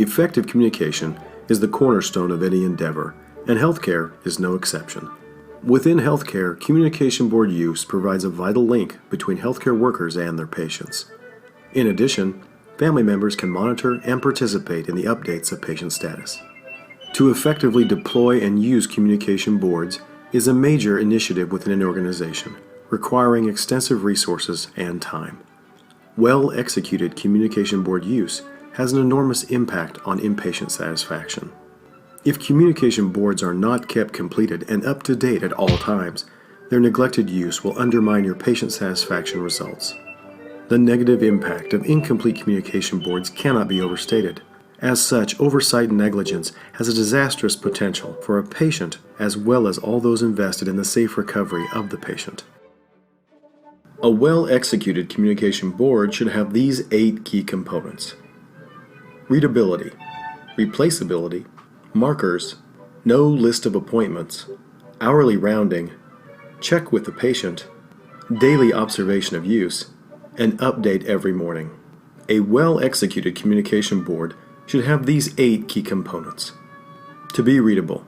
Effective communication is the cornerstone of any endeavor, and healthcare is no exception. Within healthcare, Communication Board use provides a vital link between healthcare workers and their patients. In addition, family members can monitor and participate in the updates of patient status. To effectively deploy and use communication boards is a major initiative within an organization, requiring extensive resources and time. Well-executed communication board use has an enormous impact on inpatient satisfaction. If communication boards are not kept completed and up to date at all times, their neglected use will undermine your patient satisfaction results. The negative impact of incomplete communication boards cannot be overstated. As such, oversight and negligence has a disastrous potential for a patient as well as all those invested in the safe recovery of the patient. A well-executed communication board should have these 8 key components: readability, replaceability, markers, no list of appointments, hourly rounding, check with the patient, daily observation of use, and update every morning. A well-executed communication board should have these 8 key components. To be readable.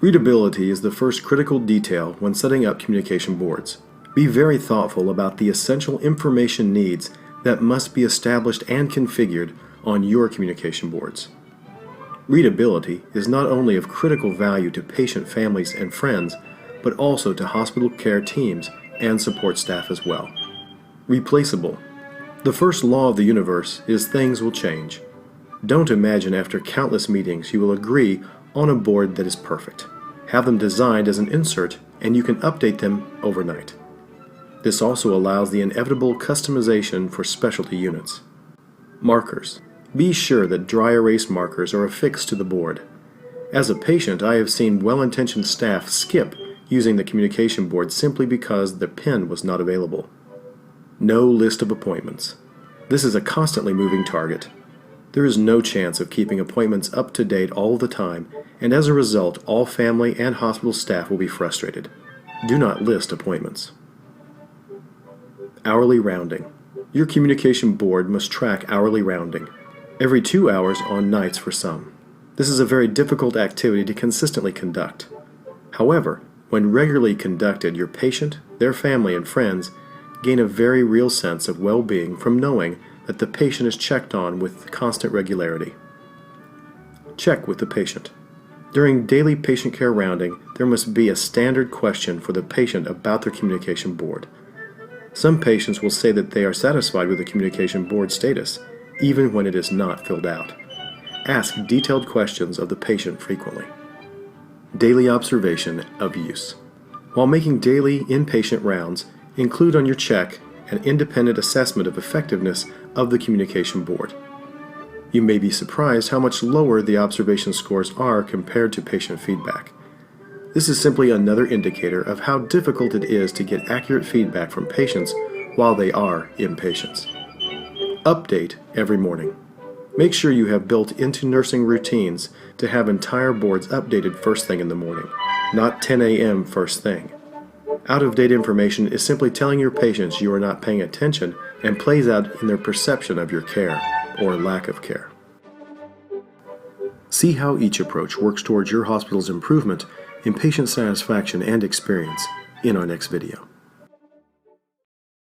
Readability is the first critical detail when setting up communication boards. Be very thoughtful about the essential information needs that must be established and configured on your communication boards. Readability is not only of critical value to patient families and friends, but also to hospital care teams and support staff as well. Replaceable. The first law of the universe is things will change. Don't imagine after countless meetings you will agree on a board that is perfect. Have them designed as an insert and you can update them overnight. This also allows the inevitable customization for specialty units. Markers. Be sure that dry erase markers are affixed to the board. As a patient, I have seen well-intentioned staff skip using the communication board simply because the pen was not available. No list of appointments. This is a constantly moving target. There is no chance of keeping appointments up to date all the time, and as a result, all family and hospital staff will be frustrated. Do not list appointments. Hourly rounding. Your communication board must track hourly rounding, every 2 hours on nights for some. This is a very difficult activity to consistently conduct. However, when regularly conducted, your patient, their family, and friends gain a very real sense of well-being from knowing that the patient is checked on with constant regularity. Check with the patient. During daily patient care rounding, there must be a standard question for the patient about their communication board. Some patients will say that they are satisfied with the communication board status, even when it is not filled out. Ask detailed questions of the patient frequently. Daily observation of use. While making daily inpatient rounds, include on your check an independent assessment of effectiveness of the communication board. You may be surprised how much lower the observation scores are compared to patient feedback. This is simply another indicator of how difficult it is to get accurate feedback from patients while they are inpatients. Update every morning. Make sure you have built into nursing routines to have entire boards updated first thing in the morning, not 10 a.m. first thing. Out-of-date information is simply telling your patients you are not paying attention and plays out in their perception of your care or lack of care. See how each approach works towards your hospital's improvement in patient satisfaction and experience in our next video.